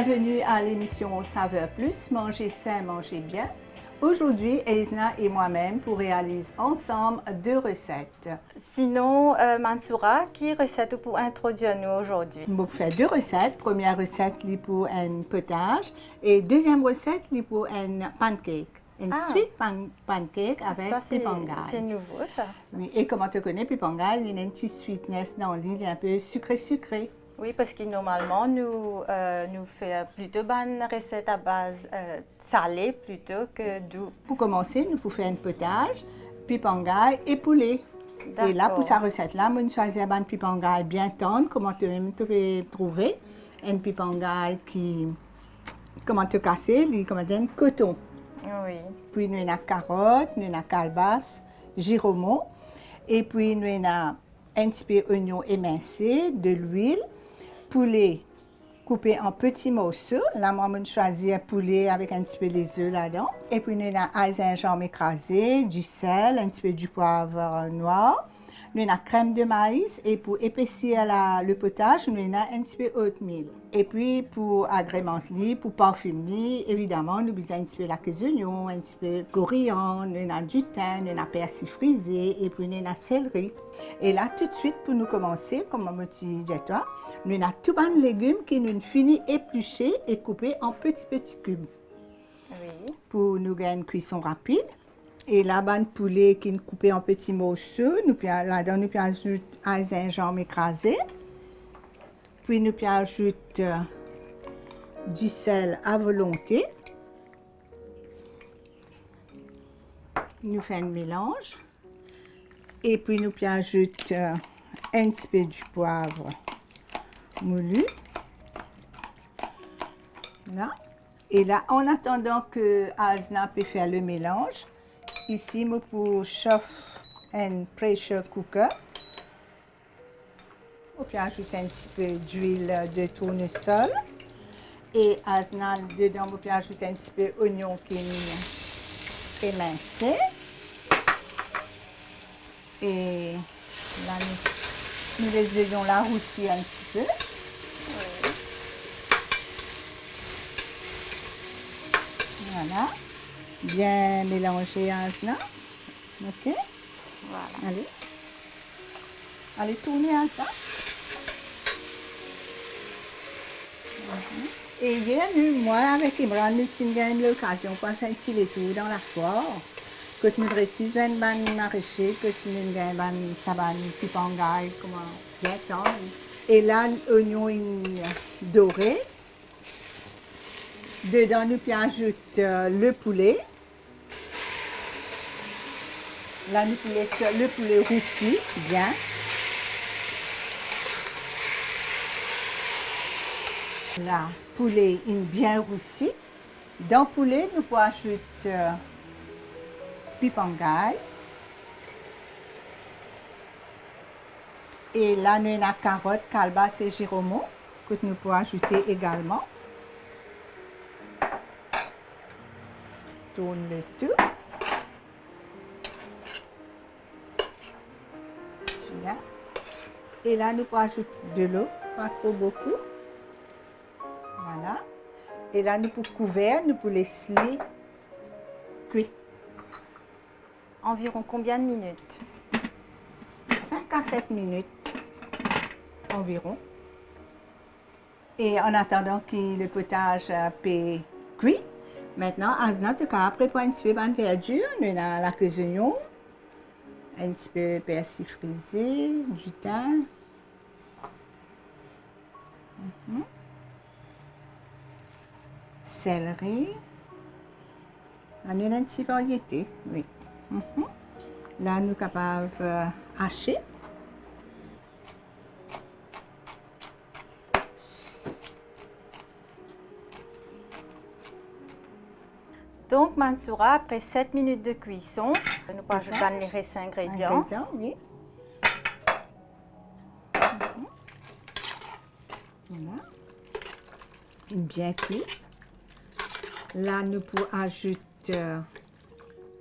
Bienvenue à l'émission Saveur Plus, manger sain, manger bien. Aujourd'hui, Eisna et moi-même pour réaliser ensemble 2 recettes. Sinon, Mansoura, qui recette pour introduire nous aujourd'hui? Je vais faire 2 recettes. Première recette c'est pour un potage et deuxième recette c'est pour un pancake. Une sweet pancake avec pipangai. C'est nouveau ça. Oui, et comment tu connais pipangai, il y a une petite sweetness dans le lit, il est un peu sucré. Oui, parce que normalement, nous fait plutôt bonne recette à base salée plutôt que doux. Pour commencer, nous pouvons faire un potage, pipangai et poulet. Et là, pour cette recette-là, je choisis un pipangai bien tendre, comment tu peux trouver. Un pipangai qui, comment tu casser, comment dire, coton. Oui. Puis nous avons carottes, nous avons calebasse, giromont. Et puis nous avons un petit peu d'oignon émincé, de l'huile, poulet coupé en petits morceaux. Là, moi, je choisis un poulet avec un petit peu des œufs là-dedans. Et puis nous avons un gingembre écrasé, du sel, un petit peu du poivre noir. Nous avons crème de maïs et pour épaissir le potage, nous avons un petit peu oatmeal. Et puis pour agrémenter, pour parfumer, évidemment, nous avons un petit peu la oignon, un petit peu de coriandre, nous avons du thym, nous avons persil frisé et puis nous avons céleri. Et là, tout de suite, pour nous commencer, comme je disais toi, nous avons tout les légumes qui nous finissent épluchés et coupés en petits cubes. Oui. Pour nous gagner une cuisson rapide. Et là, le poulet qui est coupé en petits morceaux, là-dedans, nous pouvons ajouter un gingembre écrasé. Puis, nous pouvons ajouter du sel à volonté. Nous faisons un mélange. Et puis, nous pouvons ajouter un petit peu du poivre moulu. Là. Et là, en attendant que Asna peut faire le mélange, ici, je peux chauffer un pressure cooker. On peut ajouter un petit peu d'huile de tournesol. Et Asna, dedans, on peut ajouter un petit peu d'oignon qui est émincé. Et là, nous laissons la roussir un petit peu. Oui. Voilà. Bien mélanger Asna. OK? Voilà. Allez, tournez Asna. Et hier, moi, avec Imran, nous avons eu l'occasion de faire un petit détour dans la foire. Que nous réussissons un maraîcher, que nous avons un saban pipangai, comment bien tendre. Et là, l'oignon doré. Dedans, nous pouvons ajouter le poulet. Là, nous pouvons laisser le poulet roussi, bien. Là, poulet est bien roussi. Dans le poulet, nous pouvons ajouter pipangai. Et là, nous avons carottes, calebasse et giromont que nous pouvons ajouter également. Tourne le tout. Là. Et là, nous pouvons ajouter de l'eau, pas trop beaucoup. Voilà. Et là, nous pouvons couvrir, nous pouvons laisser cuire. Environ combien de minutes? 5 à 7 minutes environ. Et en attendant que le potage peut cuire, maintenant, Asna, tu as préparé un petit peu de verdure. Nous avons la oignon, un petit peu de persil frisé, du thym. Céleri. Là, nous avons un petit variété, oui. Là, nous sommes capables de hacher. Donc, Mansoura, après 7 minutes de cuisson, nous pouvons ajouter les restes ingrédients. Oui. Voilà. Bien cuit. Là, nous pouvons ajouter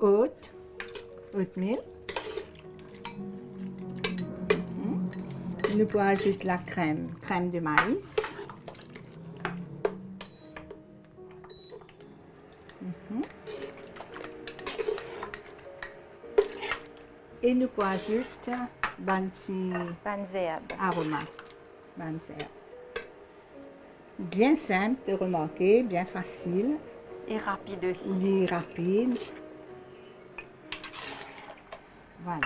oatmeal. Nous pouvons ajouter la crème de maïs. Et nous pouvons ajouter un petit Banzéab. aroma. Bien simple de remarquer, bien facile, Et rapide aussi. ni rapide. Voilà.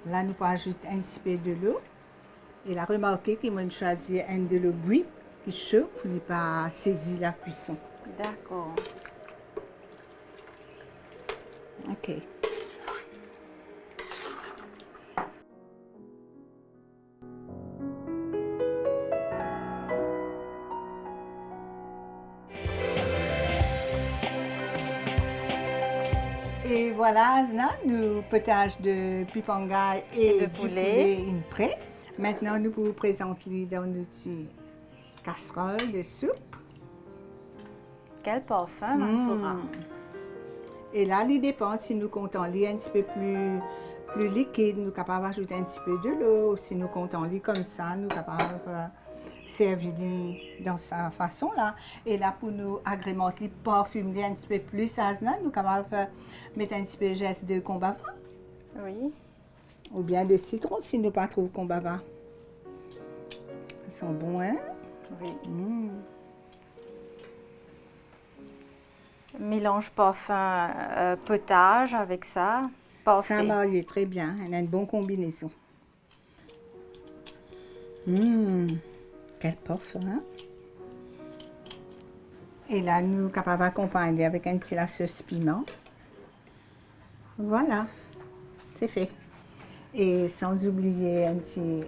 Là, nous pouvons ajouter un petit peu de l'eau. Et là, remarquez qu'il m'a choisi un de l'eau bouillie qui est chaud pour ne pas saisir la cuisson. D'accord. OK. Et voilà, Azna, nous potage de pipangaï et de du poulet. poulet prêt. Maintenant, nous vous présentons dans notre casserole de soupe. Quel parfum, Mansoura. Et là, il dépend si nous comptons lit un petit peu plus liquide, nous sommes capables d'ajouter un petit peu de l'eau. Si nous comptons lit comme ça, nous sommes capables de servir dans sa façon là. Et là, pour nous agrémenter, parfumer un petit peu plus, Azna, nous sommes capables de mettre un petit peu de geste de combava. Oui. Ou bien de citron si nous pas trop combava. Ils sont bons, hein? Oui. Mm. Mélange parfum potage avec ça. Parfait. Ça marie très bien, elle a une bonne combinaison. Quel parfum, hein? Et là, nous sommes capables d'accompagner avec un petit la sauce piment. Voilà, c'est fait. Et sans oublier un petit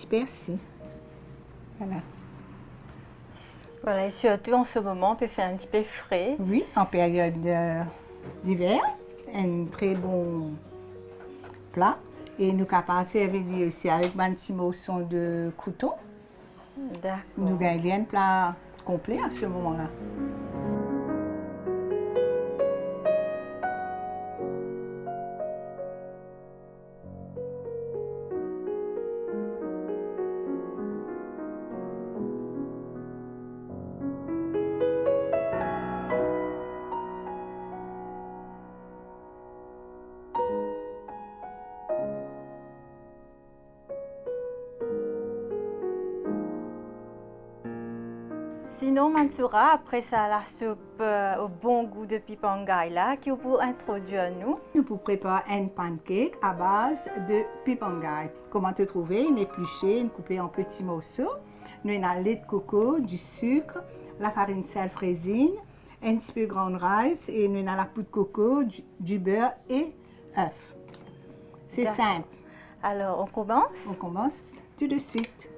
persil. Voilà. Voilà, et surtout en ce moment, on peut faire un petit peu frais. Oui, en période d'hiver, un très bon plat. Et nous sommes capables de servir aussi avec un petit morceau de couteau. D'accord. Nous gagnons un plat complet à ce moment-là. Sinon, Mansoura, après ça, la soupe au bon goût de pipangaï là, qui vous introduire à nous. Nous pouvons préparer un pancake à base de pipangaï. Comment te trouver? Une épluchée, une coupée en petits morceaux. Nous avons le lait de coco, du sucre, la farine sel fraisine, un petit peu de ground rice et nous avons la poudre de coco, du beurre et œufs. C'est simple. Alors, on commence? On commence tout de suite.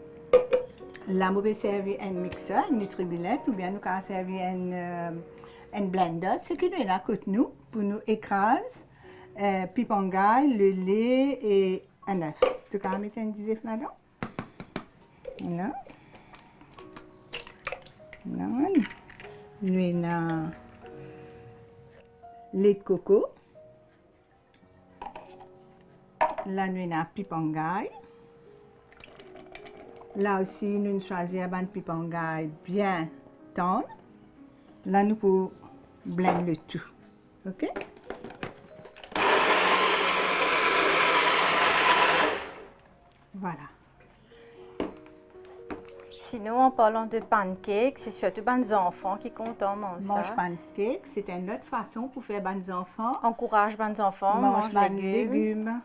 Là, nous pouvons servir un mixeur, une Nutribulette, ou bien nous pouvons servir un blender. Ce que nous avons à côté de nous, pour nous écraser, pipangaï, le lait et un œuf. Tu peux mettre un disif là-dedans? Là. Là. Nous avons lait de coco. Là, nous avons pipangaï. Là aussi, nous choisissons un pipangaï bien tendre. Là, nous pouvons blender le tout. OK? Voilà. Sinon, en parlant de pancakes, c'est surtout les enfants qui comptent en manger Mange ça. pancake, c'est une autre façon pour faire les enfants. Encourage les enfants, Mange mange les légumes. légumes.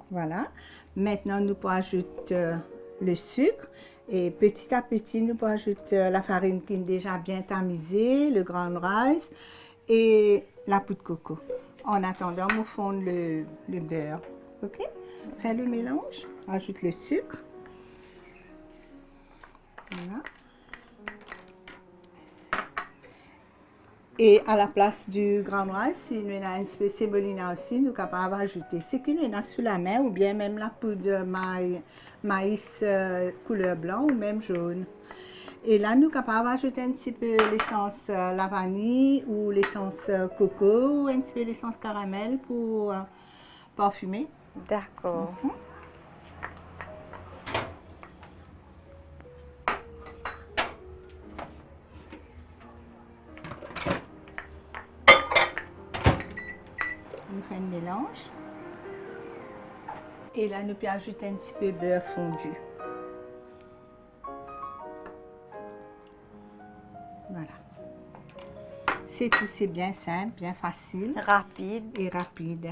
Voilà. Maintenant, nous pouvons ajouter le sucre. Et petit à petit, nous pouvons ajouter la farine qui est déjà bien tamisée, le ground rice et la poudre de coco. En attendant, nous fondons le beurre. OK? Fais le mélange. Ajoute le sucre. Voilà. Et à la place du ground rice, si nous avons un petit peu de sémolina aussi, nous sommes capables d'ajouter ce que nous avons sous la main ou bien même la poudre de maïs couleur blanc ou même jaune. Et là, nous sommes capables d'ajouter un petit peu l'essence la vanille ou l'essence coco ou un petit peu l'essence caramel pour parfumer. D'accord. mélange. Et là, nous pouvons ajouter un petit peu de beurre fondu. Voilà. C'est tout, c'est bien simple, bien facile Rapide. et rapide.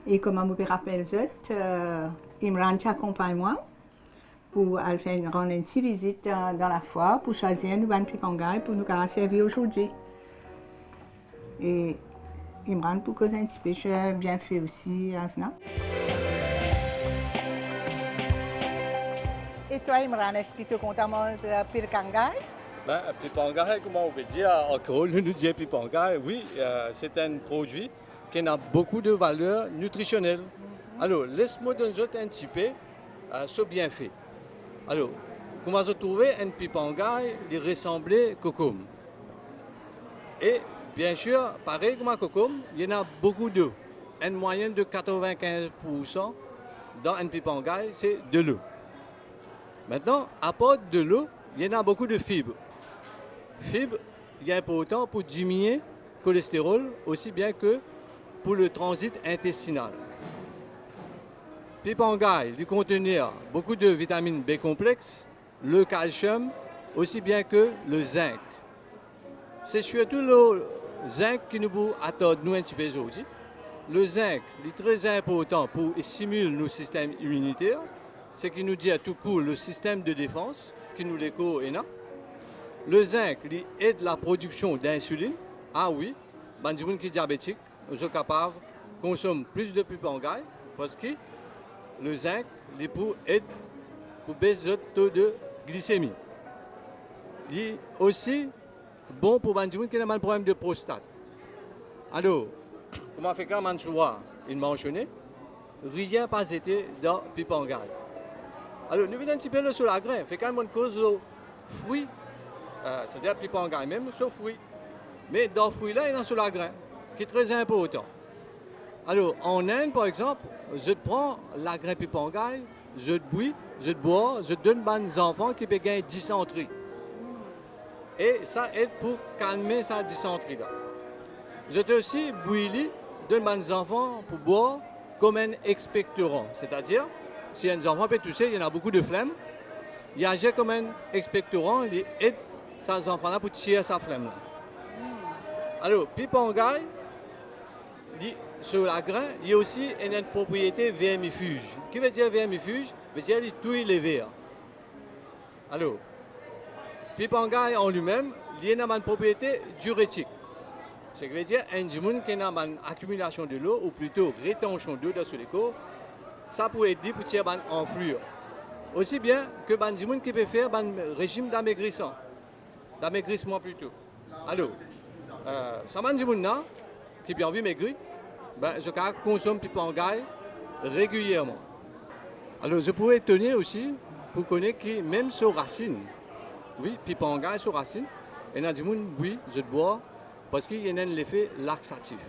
Et comme je me rappelle, Imran t'accompagne moi pour aller rendre une petite visite dans la foire pour choisir un nouveau pipangaï pour nous servir aujourd'hui. Et Imran, pour causer un petit peu, je bien fait aussi, Asna. Et toi, Imran, est-ce que tu es content de manger pipangaï? Ben, pipangaï, comment on peut dire en créole, nous disons pipangaï, oui, c'est un produit qui a beaucoup de valeur nutritionnelle. Alors, laisse-moi donner un petit peu ce bienfait. Alors, comment vous trouvez un pipangaï qui ressemble à cocom? Et bien sûr, pareil comme un cocom, il y en a beaucoup d'eau. Une moyenne de 95% dans un pipangaï, c'est de l'eau. Maintenant, à part de l'eau, il y en a beaucoup de fibres. Fibres, il est important pour diminuer le cholestérol, aussi bien que pour le transit intestinal. Pipangaï, il contient beaucoup de vitamines B complexes, le calcium, aussi bien que le zinc. C'est surtout le zinc qui nous attend nous un petit peu aujourd'hui. Le zinc est très important pour stimuler nos systèmes immunitaires, ce qui nous dit à tout coup le système de défense qui nous l'écho et le zinc aide la production d'insuline. Ah oui, les gens qui sont diabétiques sont capables de consommer plus de pipangaï parce que le zinc aide pour baisser le taux de glycémie. Il est aussi bon pour les gens qui ont un problème de prostate. Alors, comment fait quand Mansoura il mentionné, rien n'a pas été dans le pipangaï. Alors, nous venons un petit peu sur la graine. Fait quand on cause de fruits, c'est-à-dire le pipangaï même, sur fruits. Mais dans le fruit là, il y a sur la graine, qui est très important. Alors, en Inde, par exemple, je prends la graine pipangaï, je bois, je donne aux enfants qui peuvent gagner dysenterie. Et ça aide pour calmer sa dysenterie là. Je te aussi bouilli, donne aux enfants pour boire comme un expectorant. C'est-à-dire, si un enfant peut tousser, il y en a beaucoup de flemme, il agit comme un expectorant, il aide ces enfants-là pour tirer sa flemme là. Alors, pipangaï, sur la graine, il y a aussi une propriété vermifuge. Qui veut dire vermifuge? Veut dire qu'il touille les vers. Alors, pipangaï en lui-même, il y a une propriété diurétique. Ce qui veut dire un monde qui a une accumulation de l'eau, ou plutôt rétention d'eau dans le corps, ça peut aider pour tirer en enflure. Aussi bien que les gens qui peuvent faire un régime d'amaigrissement plutôt. Alors, ça m'a dit qui a envie de maigrir, ben, je consomme pipangaï régulièrement. Alors, je pourrais tenir aussi pour connaître que même sur racine, oui, pipangaï sur racine, il y a des gens oui, je bois parce qu'il y a un effet laxatif.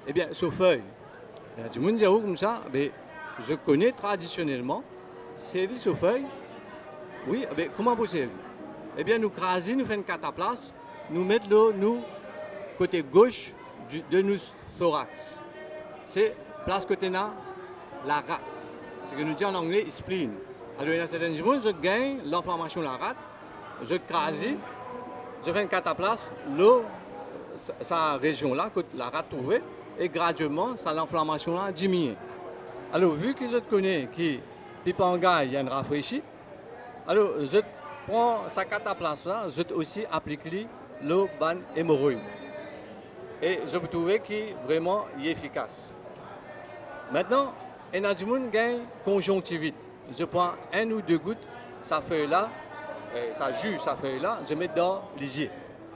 Eh bien, sur feuille, il y a des gens qui disent comme ça, mais je connais traditionnellement, servir sur feuille, oui, mais comment vous servir? Eh bien, nous crasons, nous faisons une cataplace, nous mettons l'eau, nous, côté gauche de nos thorax. C'est place côté là, la rate. Ce que nous disons en anglais, spleen. Alors, il y a certains gens, je gagne l'inflammation de la rate, je crase, je fais une cataplace, l'eau, sa région là, côté la rate trouvée, et graduellement, ça l'inflammation là diminue. Alors, vu que je connais que pipangaï, il y a une rafraîchie, alors je prends sa cataplace là, je aussi applique l'eau ban hémorroïde. Et je peux trouver qu'il est vraiment efficace. Maintenant, il y a des gens qui gagnent conjonctivite. Je prends 1 ou 2 gouttes, sa feuille là, sa jus, sa feuille là, je mets dans l'hygiène.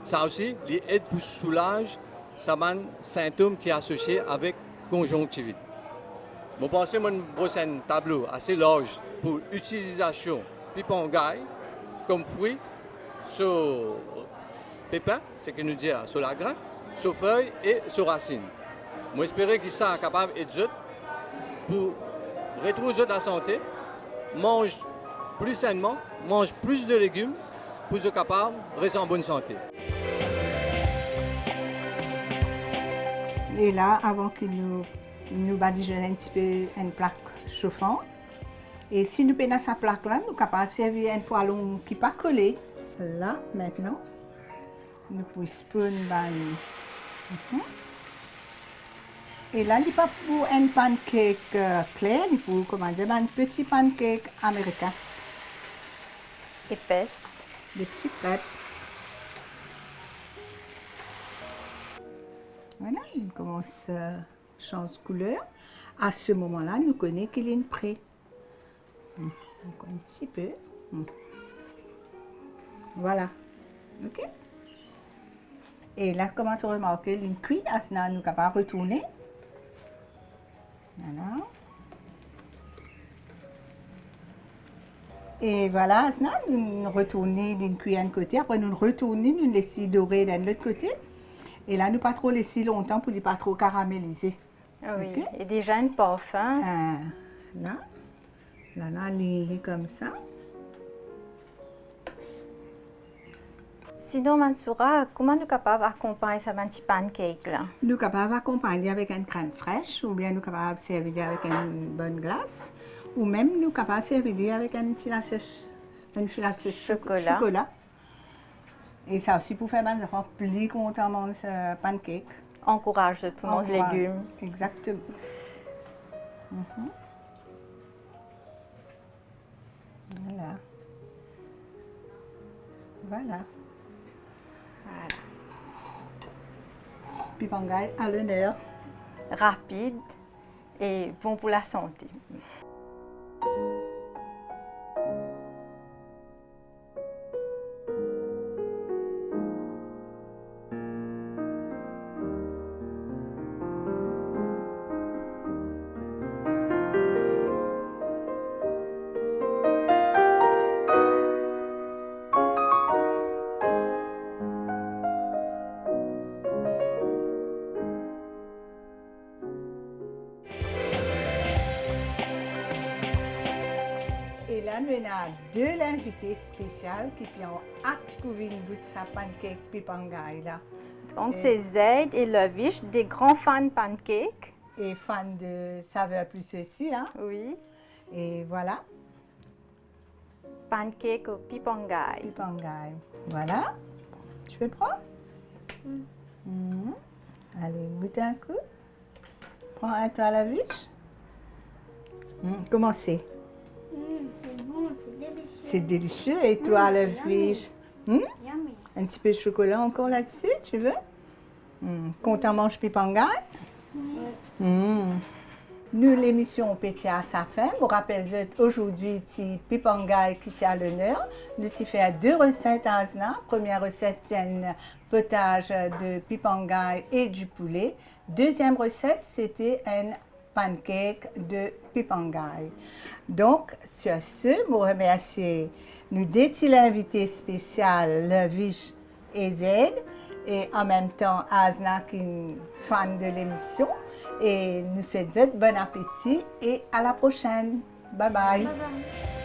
Ça aussi, il aide pour soulager certains symptômes qui sont associés avec conjonctivite. Je pense que je brosse un tableau assez large pour l'utilisation pipangaï comme fruit sur pépins, ce que nous dit sur la graine, sur feuilles et sur racines. J'espère que ça est capable d'aider pour retrouver la santé, mange plus sainement, mange plus de légumes pour être capable de rester en bonne santé. Et là, avant que nous badigeons un petit peu une plaque chauffante. Et si nous prenons sa plaque là, nous sommes capables de servir un poêlon qui n'est pas collé. Là, maintenant, nous pouvons spoon. Et là, il n'est pas pour un pancake clair, il faut commander un petit pancake américain. Épaisse. Des petites crêpes. Voilà, il commence à changer de couleur. À ce moment-là, nous connaissons qu'il est prêt. Encore un petit peu. Voilà. OK? Et là, comment tu remarques, il est cuit, à ce moment nous sommes capables de retourner. Voilà. Et voilà, à ce moment nous retournons, il est cuit d'un côté, après nous retournons, nous laissons dorer de l'autre côté. Et là, nous ne pas trop laisser longtemps pour ne pas trop caraméliser. Oui, OK? et déjà un parfum. Là, il est comme ça. Sinon, Mansoura, comment nous sommes capables d'accompagner ce petit pancake là? Nous sommes capables d'accompagner avec une crème fraîche, ou bien nous sommes capables de servir avec une bonne glace, ou même nous sommes capables de servir avec un petit chocolat. Et ça aussi pour faire des enfants plus contents de manger ce pancake. Encourage tout le monde les légumes. Exactement. Voilà. Voilà. Pipangaï à l'honneur. Rapide et bon pour la santé. Et là, nous avons deux invités spéciaux qui ont découvert une goutte de pancake pipangaï là. Donc, c'est Zaid et Lovish, des grands fans de pancakes. Et fans de saveur plus aussi, hein. Oui. Et voilà, Pancake au pipangaï. pipangaï. Voilà. Tu veux prendre? Allez, goûte un coup. Prends un toi à la viche. Comment c'est? C'est bon, c'est délicieux. C'est délicieux. Et toi à la viche? Yummy. Un petit peu de chocolat encore là-dessus, tu veux? Qu'on t'en mange pipangaï? Nous, l'émission Pétia à sa fin. Je vous rappelle aujourd'hui, c'est pipangaï qui est à l'honneur. Nous avons fait deux recettes à Asna. Première recette, c'est un potage de pipangaï et du poulet. Deuxième recette, c'était un pancake de pipangaï. Donc, sur ce, je vous remercie. Nous dédions l'invité spécial, Lovish et Zaid, et en même temps, Asna, qui est fan de l'émission. Et nous souhaitons bon appétit et à la prochaine. Bye bye. Bye bye.